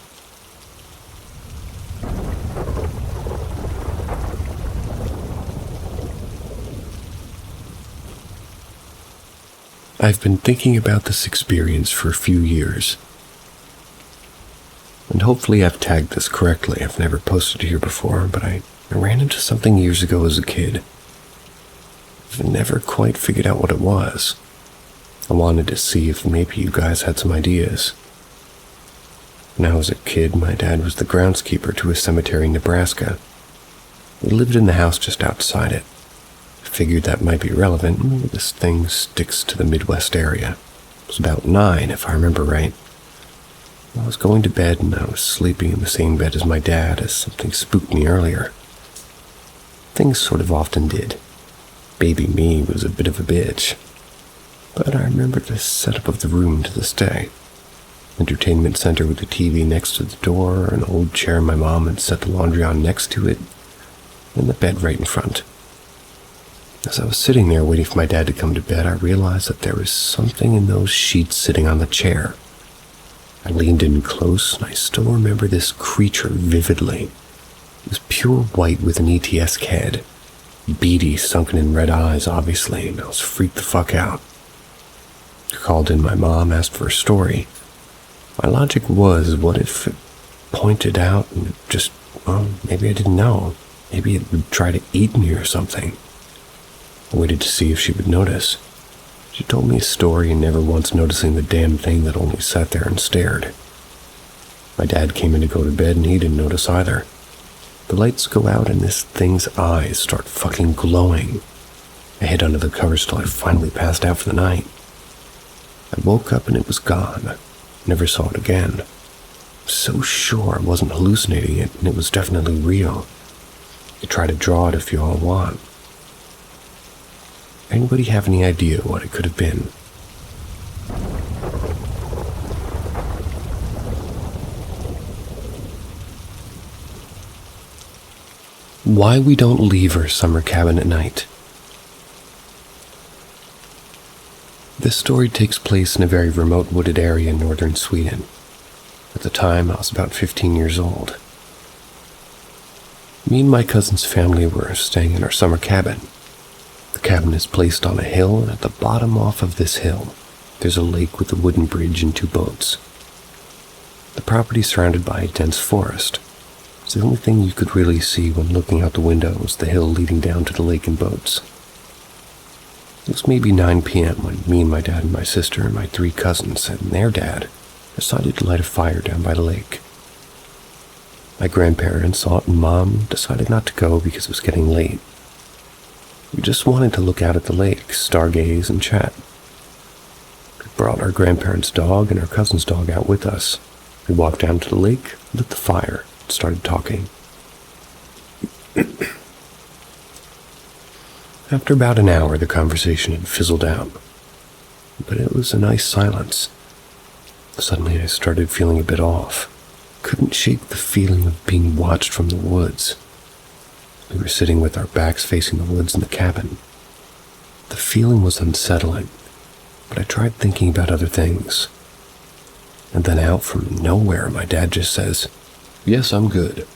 I've been thinking about this experience for a few years, and hopefully I've tagged this correctly. I've never posted it here before, but I ran into something years ago as a kid. I've never quite figured out what it was. I wanted to see if maybe you guys had some ideas. When I was a kid, my dad was the groundskeeper to a cemetery in Nebraska. We lived in the house just outside it. I figured that might be relevant. Maybe this thing sticks to the Midwest area. I was about 9, if I remember right. I was going to bed and I was sleeping in the same bed as my dad as something spooked me earlier. Things sort of often did. Baby me was a bit of a bitch. But I remember the setup of the room to this day. Entertainment center with a TV next to the door, an old chair my mom had set the laundry on next to it, and the bed right in front. As I was sitting there waiting for my dad to come to bed, I realized that there was something in those sheets sitting on the chair. I leaned in close, and I still remember this creature vividly. It was pure white with an ET-esque head. Beady, sunken-in red eyes, obviously, and I was freaked the fuck out. I called in my mom, asked for a story. My logic was, what if it pointed out and just, maybe I didn't know. Maybe it would try to eat me or something. I waited to see if she would notice. She told me a story and never once noticing the damn thing that only sat there and stared. My dad came in to go to bed and he didn't notice either. The lights go out and this thing's eyes start fucking glowing. I hid under the covers till I finally passed out for the night. I woke up and it was gone. Never saw it again. I'm so sure I wasn't hallucinating it and it was definitely real. You try to draw it if you all want. Anybody have any idea what it could have been? Why we don't leave our summer cabin at night. This story takes place in a very remote wooded area in northern Sweden. At the time, I was about 15 years old. Me and my cousin's family were staying in our summer cabin. The cabin is placed on a hill, and at the bottom off of this hill, there's a lake with a wooden bridge and 2 boats. The property is surrounded by a dense forest. So the only thing you could really see when looking out the window was the hill leading down to the lake and boats. It was maybe 9 p.m. when me and my dad and my sister and my 3 cousins and their dad decided to light a fire down by the lake. My grandparents, aunt and mom decided not to go because it was getting late. We just wanted to look out at the lake, stargaze, and chat. We brought our grandparents' dog and our cousin's dog out with us. We walked down to the lake, lit the fire, and started talking. After about an hour, the conversation had fizzled out, but it was a nice silence. Suddenly, I started feeling a bit off. Couldn't shake the feeling of being watched from the woods. We were sitting with our backs facing the woods in the cabin. The feeling was unsettling, but I tried thinking about other things. And then out from nowhere, my dad just says, "Yes, I'm good."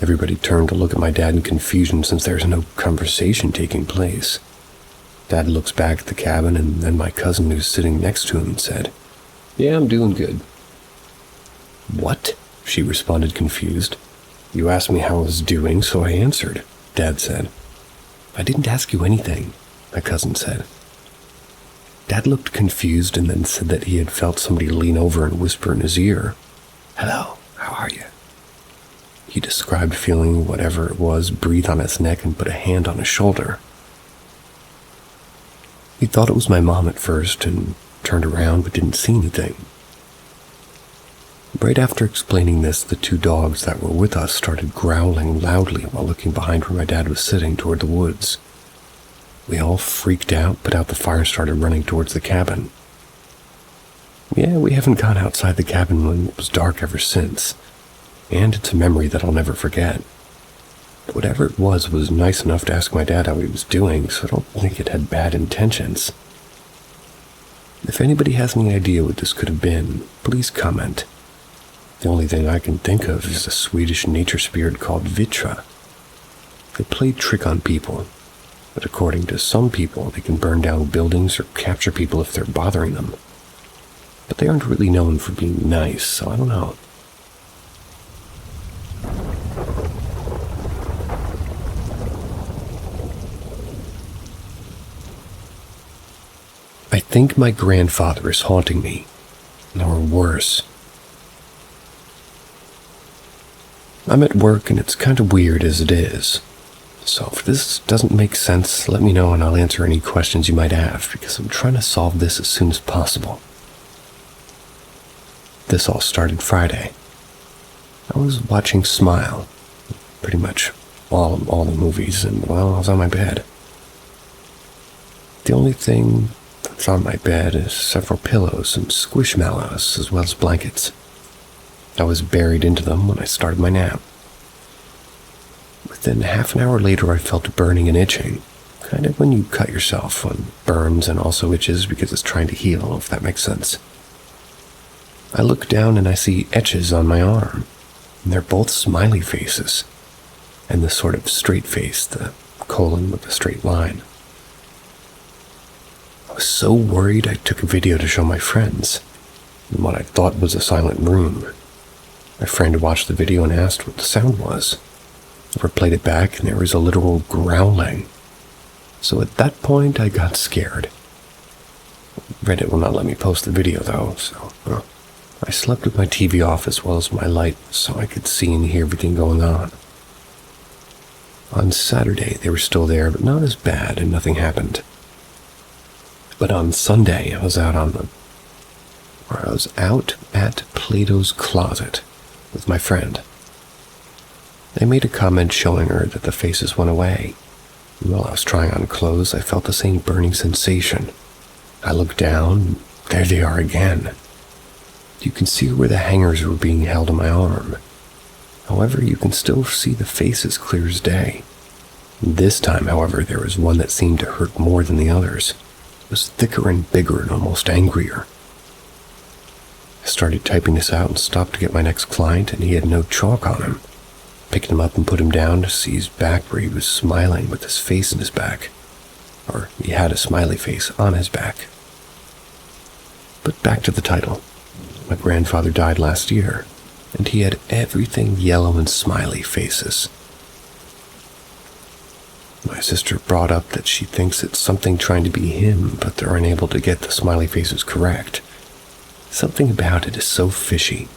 Everybody turned to look at my dad in confusion since there's no conversation taking place. Dad looks back at the cabin and then my cousin who's sitting next to him and said, "Yeah, I'm doing good." "What?" she responded confused. "You asked me how I was doing, so I answered," Dad said. "I didn't ask you anything," my cousin said. Dad looked confused and then said that he had felt somebody lean over and whisper in his ear, "Hello, how are you?" He described feeling whatever it was breathe on his neck and put a hand on his shoulder. He thought it was my mom at first and turned around but didn't see anything. Right after explaining this, the two dogs that were with us started growling loudly while looking behind where my dad was sitting toward the woods. We all freaked out, put out the fire and started running towards the cabin. Yeah, we haven't gone outside the cabin when it was dark ever since, and it's a memory that I'll never forget. Whatever it was nice enough to ask my dad how he was doing, so I don't think it had bad intentions. If anybody has any idea what this could have been, please comment. The only thing I can think of is a Swedish nature spirit called Vitra. They play trick on people, but according to some people, they can burn down buildings or capture people if they're bothering them. But they aren't really known for being nice, so I don't know. I think my grandfather is haunting me, or worse. I'm at work and it's kind of weird as it is. So if this doesn't make sense, let me know and I'll answer any questions you might have, because I'm trying to solve this as soon as possible. This all started Friday. I was watching Smile, pretty much all the movies, and well, I was on my bed. The only thing that's on my bed is several pillows and squishmallows, as well as blankets. I was buried into them when I started my nap. Within half an hour later, I felt burning and itching, kind of when you cut yourself, when it burns and also itches because it's trying to heal, if that makes sense. I look down and I see etches on my arm, and they're both smiley faces, and the sort of straight face, the colon with a straight line. I was so worried I took a video to show my friends, in what I thought was a silent room. My friend watched the video and asked what the sound was. I replayed it back and there was a literal growling. So at that point I got scared. Reddit will not let me post the video though, so I slept with my TV off as well as my light so I could see and hear everything going on. On Saturday they were still there, but not as bad and nothing happened. But on Sunday I was out at Plato's Closet with my friend. I made a comment showing her that the faces went away. And while I was trying on clothes, I felt the same burning sensation. I looked down, and there they are again. You can see where the hangers were being held on my arm. However, you can still see the faces clear as day. This time, however, there was one that seemed to hurt more than the others. It was thicker and bigger and almost angrier. I started typing this out and stopped to get my next client, and he had no chalk on him. Picked him up and put him down to see his back where he was smiling with his face in his back. Or he had a smiley face on his back. But back to the title. My grandfather died last year, and he had everything yellow and smiley faces. My sister brought up that she thinks it's something trying to be him, but they're unable to get the smiley faces correct. Something about it is so fishy.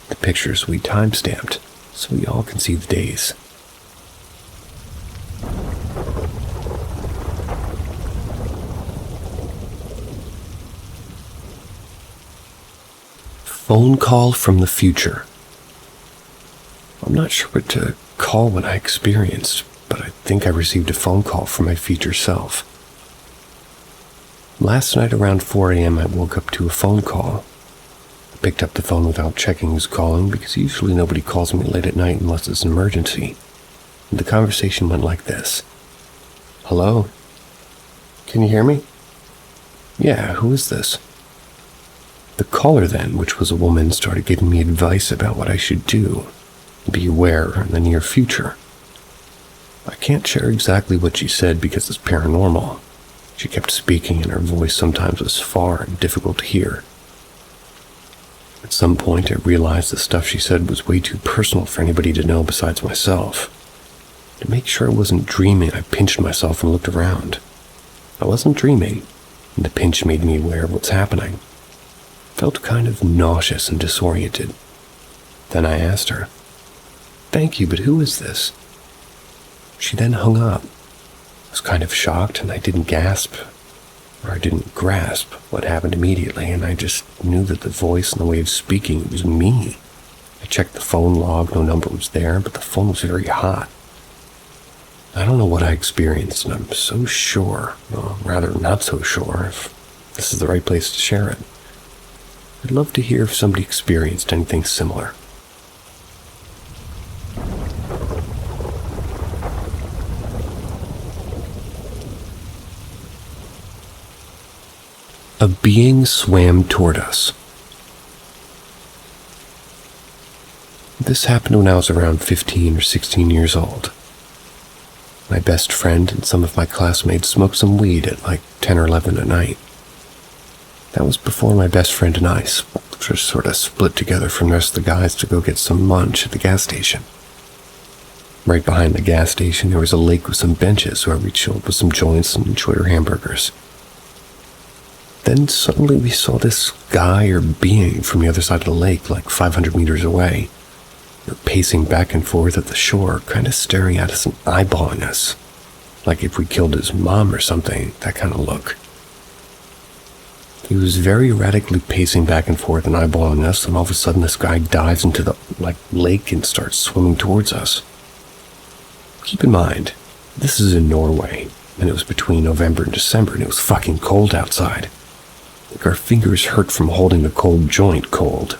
The pictures we time-stamped, so we all can see the days. Phone call from the future. I'm not sure what to call what I experienced, but I think I received a phone call from my future self. Last night around 4 a.m. I woke up to a phone call. The picked up the phone without checking who's calling because usually nobody calls me late at night unless it's an emergency. And the conversation went like this. Hello? Can you hear me? Yeah, who is this? The caller then, which was a woman, started giving me advice about what I should do. Be aware in the near future. I can't share exactly what she said because it's paranormal. She kept speaking and her voice sometimes was far and difficult to hear. At some point I realized the stuff she said was way too personal for anybody to know besides myself. To make sure I wasn't dreaming, I pinched myself and looked around. I wasn't dreaming, and the pinch made me aware of what's happening. Felt kind of nauseous and disoriented. Then I asked her, "Thank you, but who is this?" She then hung up. I was kind of shocked, and I didn't grasp what happened immediately, and I just knew that the voice and the way of speaking was me. I checked the phone log, no number was there, but the phone was very hot. I don't know what I experienced, and I'm so sure, well, rather not so sure, if this is the right place to share it. I'd love to hear if somebody experienced anything similar. A being swam toward us. This happened when I was around 15 or 16 years old. My best friend and some of my classmates smoked some weed at like 10 or 11 at night. That was before my best friend and I just sort of split together from the rest of the guys to go get some lunch at the gas station. Right behind the gas station there was a lake with some benches where we chilled with some joints and enjoyed our hamburgers. Then suddenly we saw this guy or being from the other side of the lake, like 500 meters away. They were pacing back and forth at the shore, kind of staring at us and eyeballing us. Like if we killed his mom or something, that kind of look. He was very erratically pacing back and forth and eyeballing us, and all of a sudden this guy dives into the lake and starts swimming towards us. Keep in mind, this is in Norway, and it was between November and December, and it was fucking cold outside. Like our fingers hurt from holding a cold joint cold.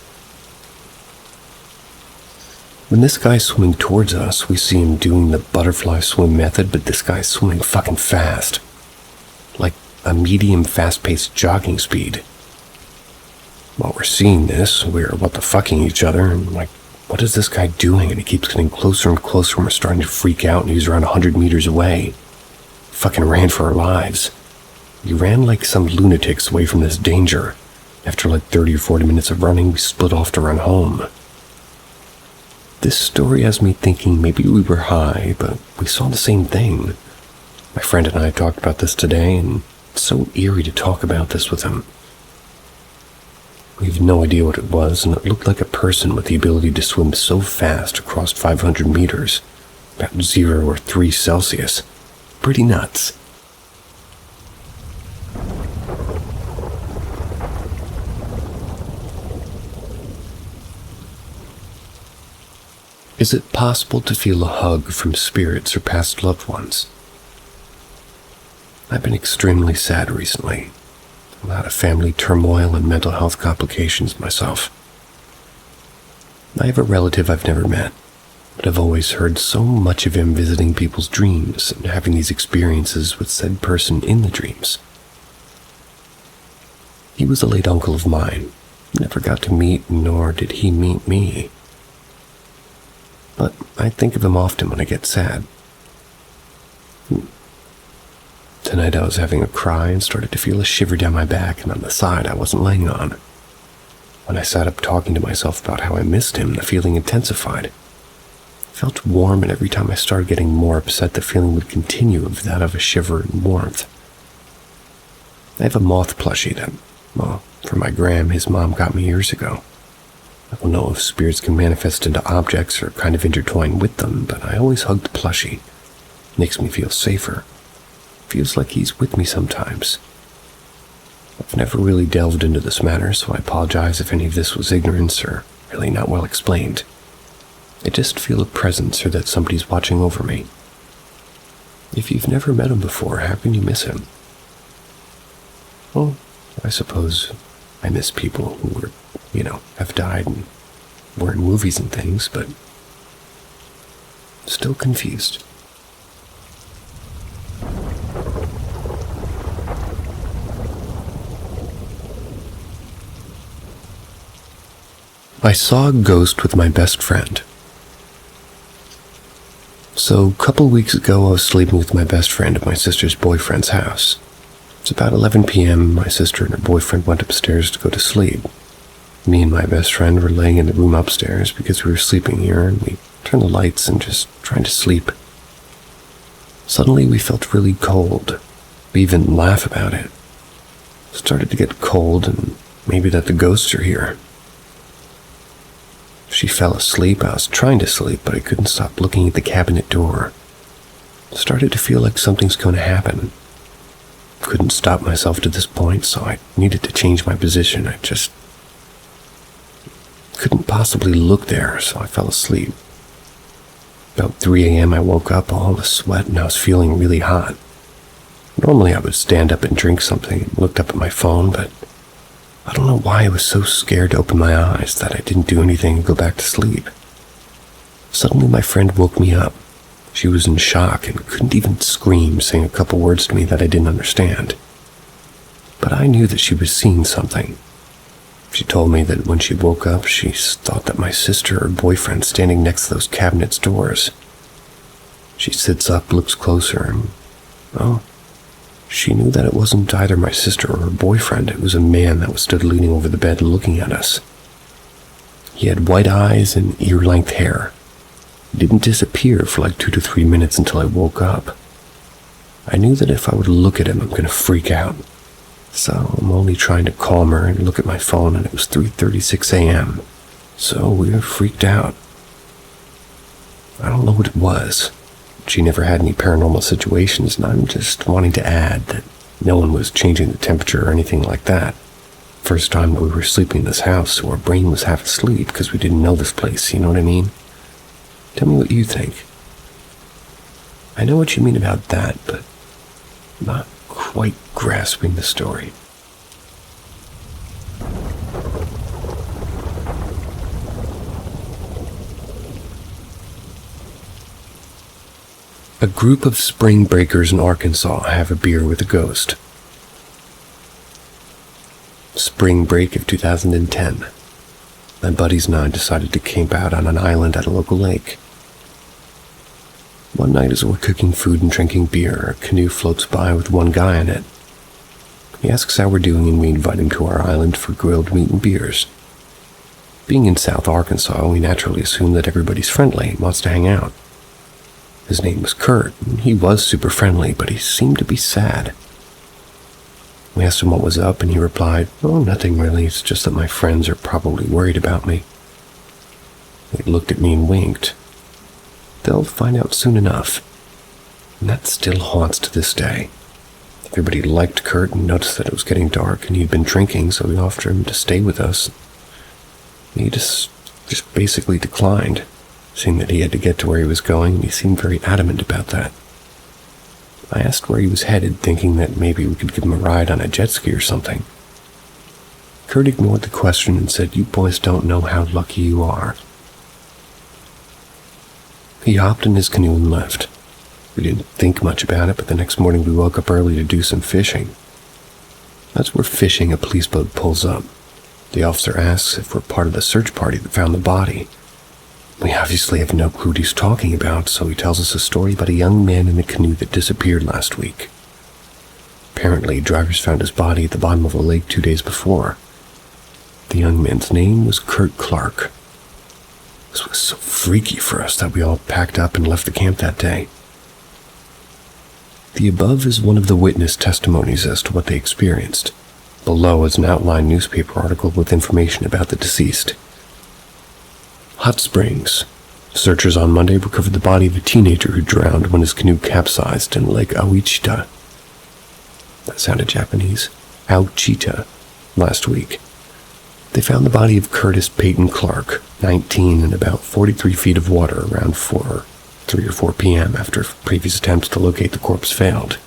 When this guy's swimming towards us, we see him doing the butterfly swim method, but this guy's swimming fucking fast. Like a medium fast-paced jogging speed. While we're seeing this, we're what the fucking each other, and like, what is this guy doing? And he keeps getting closer and closer, and we're starting to freak out, and he's around 100 meters away. Fucking ran for our lives. We ran like some lunatics away from this danger. After like 30 or 40 minutes of running, we split off to run home. This story has me thinking maybe we were high, but we saw the same thing. My friend and I talked about this today, and it's so eerie to talk about this with him. We have no idea what it was, and it looked like a person with the ability to swim so fast across 500 meters, about 0 or 3 Celsius. Pretty nuts. Is it possible to feel a hug from spirits or past loved ones? I've been extremely sad recently. A lot of family turmoil and mental health complications myself. I have a relative I've never met, but I've always heard so much of him visiting people's dreams and having these experiences with said person in the dreams. He was a late uncle of mine. Never got to meet, nor did he meet me. But I think of him often when I get sad. Tonight I was having a cry and started to feel a shiver down my back and on the side I wasn't laying on. When I sat up talking to myself about how I missed him, the feeling intensified. It felt warm, and every time I started getting more upset, the feeling would continue of that of a shiver and warmth. I have a moth plushie that, well, for my gram, his mom got me years ago. I don't know if spirits can manifest into objects or kind of intertwine with them, but I always hug the plushie. It makes me feel safer. Feels like he's with me sometimes. I've never really delved into this matter, so I apologize if any of this was ignorance or really not well explained. I just feel a presence or that somebody's watching over me. If you've never met him before, how can you miss him? Well, I suppose I miss people who were have died and were in movies and things, but still confused. I saw a ghost with my best friend. So, a couple weeks ago, I was sleeping with my best friend at my sister's boyfriend's house. It's about 11 p.m. My sister and her boyfriend went upstairs to go to sleep. Me and my best friend were laying in the room upstairs because we were sleeping here, and we turned the lights and just trying to sleep. Suddenly, we felt really cold. We even laughed about it. It started to get cold, and maybe that the ghosts are here. She fell asleep. I was trying to sleep, but I couldn't stop looking at the cabinet door. It started to feel like something's going to happen. Couldn't stop myself to this point, so I needed to change my position. I just couldn't possibly look there, so I fell asleep. About 3 a.m. I woke up all in a sweat and I was feeling really hot. Normally I would stand up and drink something and looked up at my phone, but I don't know why I was so scared to open my eyes that I didn't do anything and go back to sleep. Suddenly my friend woke me up. She was in shock and couldn't even scream, saying a couple words to me that I didn't understand. But I knew that she was seeing something. She told me that when she woke up, she thought that my sister or boyfriend standing next to those cabinets' doors. She sits up, looks closer, and, she knew that it wasn't either my sister or her boyfriend. It was a man that was stood leaning over the bed looking at us. He had white eyes and ear-length hair. He didn't disappear for like 2 to 3 minutes until I woke up. I knew that if I would look at him, I'm going to freak out. So I'm only trying to calm her and look at my phone, and it was 3:36 a.m. So we were freaked out. I don't know what it was. She never had any paranormal situations, and I'm just wanting to add that no one was changing the temperature or anything like that. First time that we were sleeping in this house, so our brain was half asleep because we didn't know this place, you know what I mean? Tell me what you think. I know what you mean about that, but not quite grasping the story. A group of spring breakers in Arkansas have a beer with a ghost. Spring break of 2010. My buddies and I decided to camp out on an island at a local lake. One night as we're cooking food and drinking beer, a canoe floats by with one guy in it. He asks how we're doing and we invite him to our island for grilled meat and beers. Being in South Arkansas, we naturally assume that everybody's friendly and wants to hang out. His name was Kurt, and he was super friendly, but he seemed to be sad. We asked him what was up, and he replied, "Oh, nothing really, it's just that my friends are probably worried about me." He looked at me and winked. They'll find out soon enough. And that still haunts to this day. Everybody liked Kurt and noticed that it was getting dark, and he'd been drinking, so we offered him to stay with us. He just basically declined, saying that he had to get to where he was going, and he seemed very adamant about that. I asked where he was headed, thinking that maybe we could give him a ride on a jet ski or something. Kurt ignored the question and said, "You boys don't know how lucky you are." He hopped in his canoe and left. We didn't think much about it, but the next morning we woke up early to do some fishing. As we're fishing, a police boat pulls up. The officer asks if we're part of the search party that found the body. We obviously have no clue what he's talking about, so he tells us a story about a young man in a canoe that disappeared last week. Apparently, drivers found his body at the bottom of a lake 2 days before. The young man's name was Kurt Clark. This was so freaky for us that we all packed up and left the camp that day. The above is one of the witness testimonies as to what they experienced. Below is an outline newspaper article with information about the deceased. Hot Springs. Searchers on Monday recovered the body of a teenager who drowned when his canoe capsized in Lake Ouachita. That sounded Japanese. Ouachita. Last week. They found the body of Curtis Peyton Clark, 19, in about 43 feet of water around 3 or 4 p.m. after previous attempts to locate the corpse failed.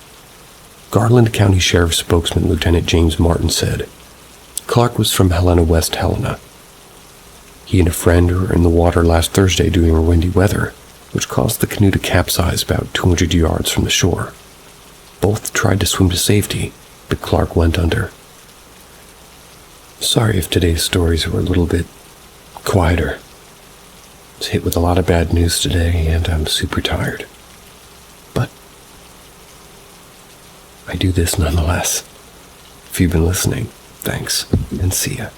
Garland County Sheriff's spokesman Lieutenant James Martin said, "Clark was from Helena, West Helena. He and a friend were in the water last Thursday during windy weather, which caused the canoe to capsize about 200 yards from the shore. Both tried to swim to safety, but Clark went under. Sorry if today's stories were a little bit quieter. I was hit with a lot of bad news today, and I'm super tired. But I do this nonetheless. If you've been listening, thanks, and see ya.